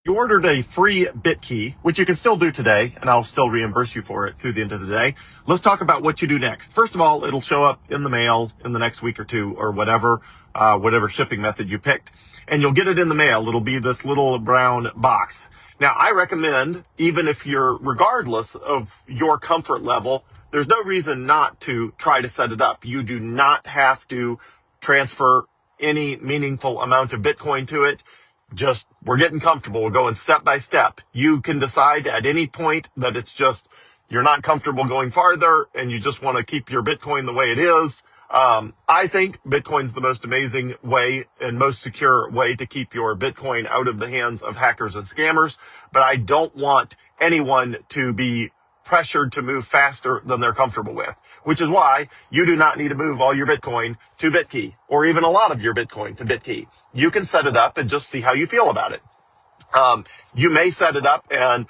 You ordered a free Bitkey, which you can still do today, and I'll still reimburse you for it through the end of the day. Let's talk about what you do next. First of all, it'll show up in the mail in the next week or two, or whatever shipping method you picked, and you'll get it in the mail. It'll be this little brown box. Now, I recommend, even if regardless of your comfort level, there's no reason not to try to set it up. You do not have to transfer any meaningful amount of Bitcoin to it. Just, we're getting comfortable. We're going step by step. You can decide at any point that it's just, you're not comfortable going farther and you just want to keep your Bitcoin the way it is. I think Bitcoin's the most amazing way and most secure way to keep your Bitcoin out of the hands of hackers and scammers. But I don't want anyone to be pressured to move faster than they're comfortable with, which is why you do not need to move all your Bitcoin to Bitkey or even a lot of your Bitcoin to Bitkey. You can set it up and just see how you feel about it. You may set it up and,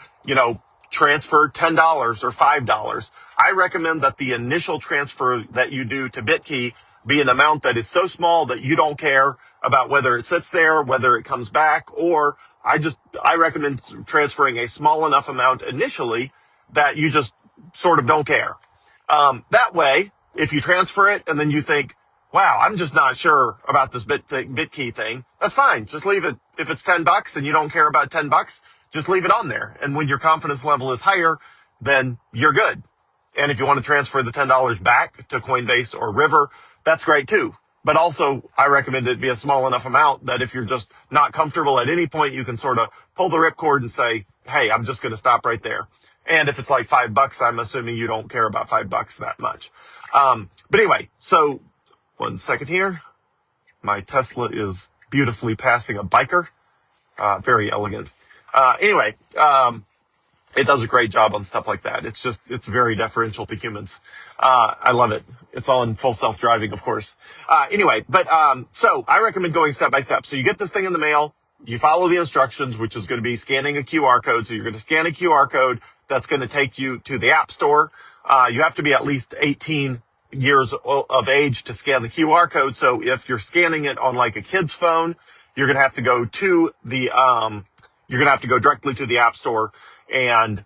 transfer $10 or $5. I recommend that the initial transfer that you do to Bitkey be an amount that is so small that you don't care about whether it sits there, whether it comes back, or I recommend transferring a small enough amount initially that you just sort of don't care. That way, if you transfer it and then you think, wow, I'm just not sure about this Bitkey thing, that's fine. Just leave it. If it's $10 and you don't care about $10, just leave it on there. And when your confidence level is higher, then you're good. And if you want to transfer the $10 back to Coinbase or River, that's great too. But also, I recommend it be a small enough amount that if you're just not comfortable at any point, you can sort of pull the ripcord and say, hey, I'm just going to stop right there. And if it's like $5, I'm assuming you don't care about $5 that much. But anyway, so 1 second here. My Tesla is beautifully passing a biker. Very elegant. Anyway, it does a great job on stuff like that. It's very deferential to humans. I love it. It's all in full self-driving, of course. So I recommend going step by step. So you get this thing in the mail. You follow the instructions, which is going to be scanning a QR code. So you're going to scan a QR code that's going to take you to the App Store. You have to be at least 18 years of age to scan the QR code. So if you're scanning it on like a kid's phone, you're going to have to go to directly to the App Store and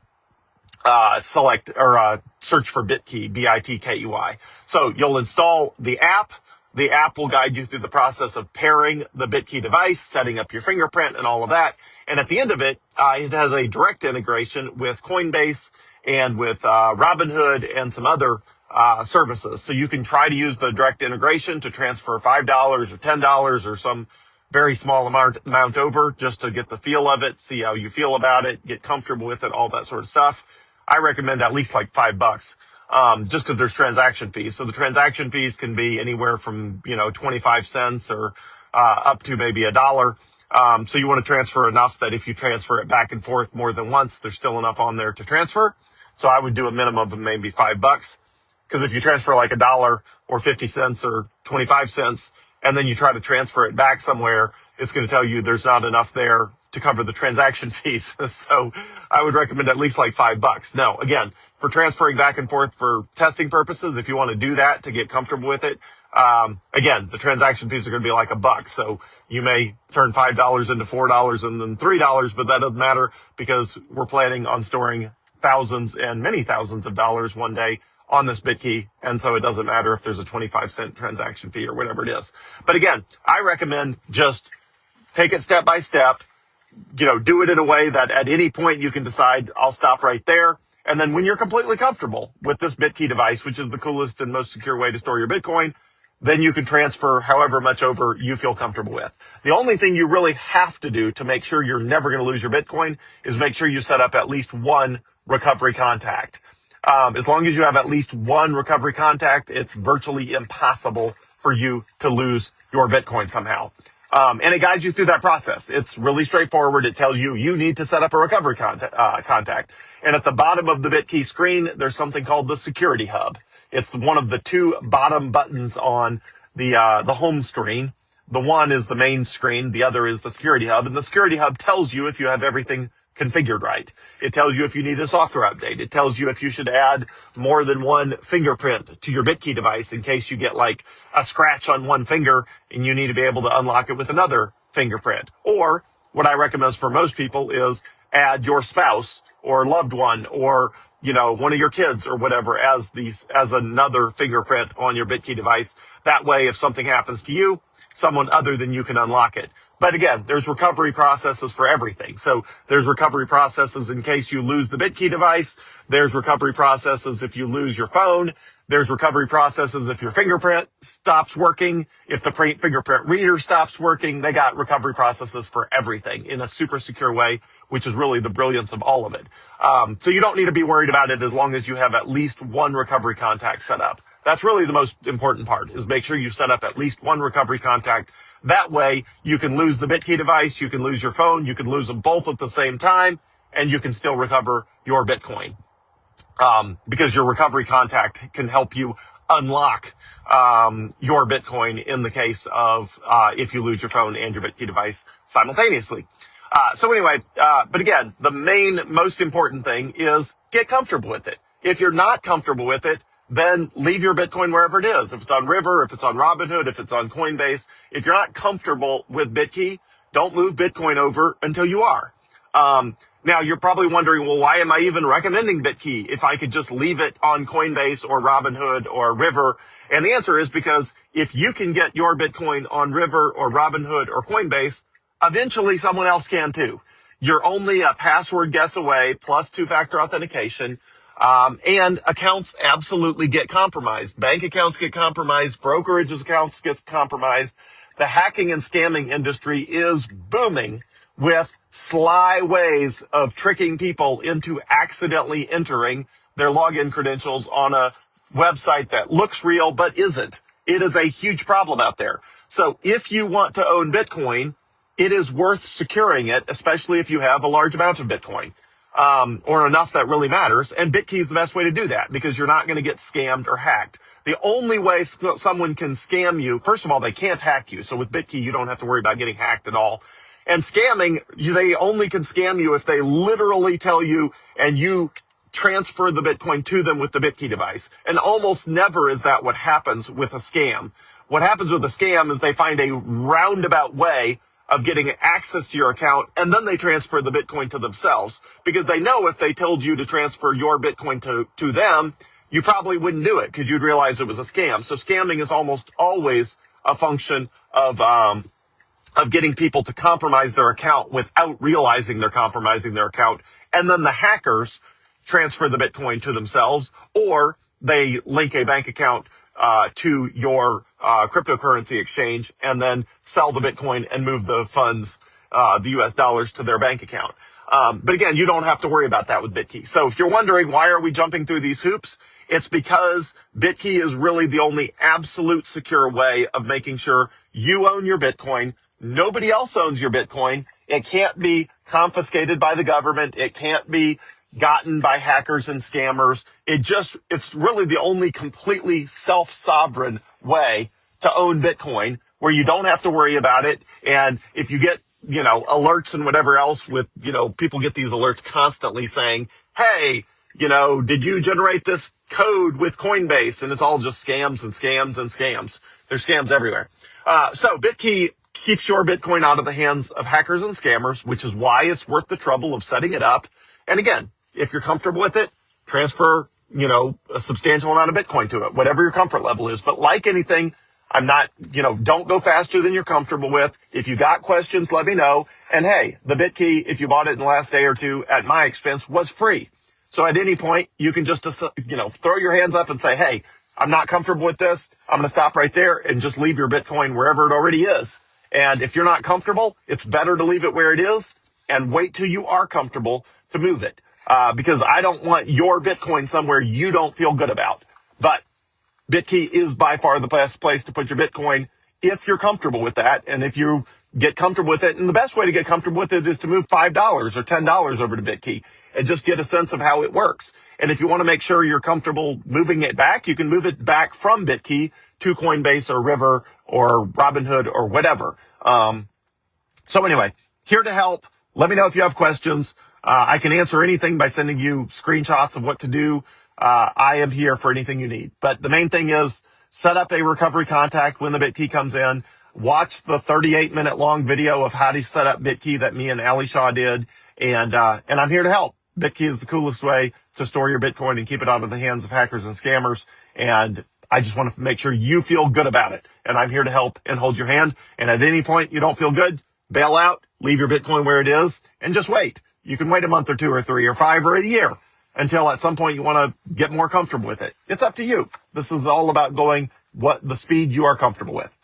select or search for Bitkey, Bitkey. So you'll install the app. The app will guide you through the process of pairing the Bitkey device, setting up your fingerprint and all of that. And at the end of it, it has a direct integration with Coinbase and with Robinhood and some other services. So you can try to use the direct integration to transfer $5 or $10 or some very small amount over just to get the feel of it, see how you feel about it, get comfortable with it, all that sort of stuff. I recommend at least like $5, just because there's transaction fees. So the transaction fees can be anywhere from, 25 cents or up to maybe $1. So you want to transfer enough that if you transfer it back and forth more than once, there's still enough on there to transfer. So I would do a minimum of maybe $5. Because if you transfer like $1 or 50 cents or 25 cents, and then you try to transfer it back somewhere, it's going to tell you there's not enough there to cover the transaction fees. So I would recommend at least like $5. Now, again, for transferring back and forth for testing purposes, if you want to do that to get comfortable with it, again, the transaction fees are going to be like $1. So you may turn $5 into $4 and then $3, but that doesn't matter because we're planning on storing thousands and many thousands of dollars one day on this Bitkey, and so it doesn't matter if there's a 25-cent transaction fee or whatever it is. But again, I recommend just take it step by step, do it in a way that at any point you can decide, I'll stop right there. And then when you're completely comfortable with this Bitkey device, which is the coolest and most secure way to store your Bitcoin, then you can transfer however much over you feel comfortable with. The only thing you really have to do to make sure you're never going to lose your Bitcoin is make sure you set up at least one recovery contact. As long as you have at least one recovery contact, it's virtually impossible for you to lose your Bitcoin somehow. And it guides you through that process. It's really straightforward. It tells you need to set up a recovery contact. And at the bottom of the Bitkey screen, there's something called the Security Hub. It's one of the two bottom buttons on the home screen. The one is the main screen. The other is the Security Hub. And the Security Hub tells you if you have everything configured right. It tells you if you need a software update. It tells you if you should add more than one fingerprint to your Bitkey device in case you get like a scratch on one finger and you need to be able to unlock it with another fingerprint. Or what I recommend for most people is add your spouse or loved one or one of your kids or whatever as another fingerprint on your Bitkey device. That way, if something happens to you, someone other than you can unlock it. But again, there's recovery processes for everything. So there's recovery processes in case you lose the Bitkey device. There's recovery processes if you lose your phone. There's recovery processes if your fingerprint stops working, if the fingerprint reader stops working. They got recovery processes for everything in a super secure way, which is really the brilliance of all of it. So you don't need to be worried about it as long as you have at least one recovery contact set up. That's really the most important part, is make sure you set up at least one recovery contact. That way you can lose the Bitkey device, you can lose your phone, you can lose them both at the same time, and you can still recover your Bitcoin. Because your recovery contact can help you unlock your Bitcoin in the case of if you lose your phone and your Bitkey device simultaneously. But again, the most important thing is get comfortable with it. If you're not comfortable with it, then leave your Bitcoin wherever it is. If it's on River, if it's on Robinhood, if it's on Coinbase, if you're not comfortable with Bitkey, don't move Bitcoin over until you are. Now you're probably wondering, well, why am I even recommending Bitkey if I could just leave it on Coinbase or Robinhood or River? And the answer is because if you can get your Bitcoin on River or Robinhood or Coinbase, eventually someone else can too. You're only a password guess away plus two-factor authentication. And accounts absolutely get compromised. Bank accounts get compromised. Brokerages accounts get compromised. The hacking and scamming industry is booming with sly ways of tricking people into accidentally entering their login credentials on a website that looks real but isn't. It is a huge problem out there. So if you want to own Bitcoin, it is worth securing it, especially if you have a large amount of Bitcoin. Or enough that really matters. And Bitkey is the best way to do that because you're not going to get scammed or hacked. The only way someone can scam you, first of all, they can't hack you. So with Bitkey, you don't have to worry about getting hacked at all. And scamming, they only can scam you if they literally tell you and you transfer the Bitcoin to them with the Bitkey device. And almost never is that what happens with a scam. What happens with a scam is they find a roundabout way of getting access to your account, and then they transfer the Bitcoin to themselves because they know if they told you to transfer your Bitcoin to them, you probably wouldn't do it because you'd realize it was a scam. So scamming is almost always a function of getting people to compromise their account without realizing they're compromising their account. And then the hackers transfer the Bitcoin to themselves, or they link a bank account to your cryptocurrency exchange and then sell the Bitcoin and move the funds, the US dollars, to their bank account. But again, you don't have to worry about that with Bitkey. So if you're wondering why are we jumping through these hoops, it's because Bitkey is really the only absolute secure way of making sure you own your Bitcoin. Nobody else owns your Bitcoin. It can't be confiscated by the government. It can't be gotten by hackers and scammers. It's really the only completely self-sovereign way to own Bitcoin where you don't have to worry about it. And if you get, alerts and whatever else with, people get these alerts constantly saying, hey, did you generate this code with Coinbase? And it's all just scams and scams and scams. There's scams everywhere. So Bitkey keeps your Bitcoin out of the hands of hackers and scammers, which is why it's worth the trouble of setting it up. And again, if you're comfortable with it, transfer, a substantial amount of Bitcoin to it, whatever your comfort level is. But like anything, don't go faster than you're comfortable with. If you got questions, let me know. And hey, the Bitkey, if you bought it in the last day or two at my expense, was free. So at any point, you can just, throw your hands up and say, hey, I'm not comfortable with this. I'm going to stop right there and just leave your Bitcoin wherever it already is. And if you're not comfortable, it's better to leave it where it is and wait till you are comfortable to move it. Because I don't want your Bitcoin somewhere you don't feel good about. But Bitkey is by far the best place to put your Bitcoin if you're comfortable with that. And if you get comfortable with it, and the best way to get comfortable with it is to move $5 or $10 over to Bitkey and just get a sense of how it works. And if you want to make sure you're comfortable moving it back, you can move it back from Bitkey to Coinbase or River or Robinhood or whatever. So anyway, here to help. Let me know if you have questions. I can answer anything by sending you screenshots of what to do. I am here for anything you need. But the main thing is set up a recovery contact when the Bitkey comes in. watch the 38-minute long video of how to set up Bitkey that me and Ali Shaw did. And I'm here to help. Bitkey is the coolest way to store your Bitcoin and keep it out of the hands of hackers and scammers. And I just want to make sure you feel good about it. And I'm here to help and hold your hand. And at any point you don't feel good, bail out, leave your Bitcoin where it is, and just wait. You can wait a month or 2 or 3 or 5 or a year until at some point you want to get more comfortable with it. It's up to you. This is all about going the speed you are comfortable with.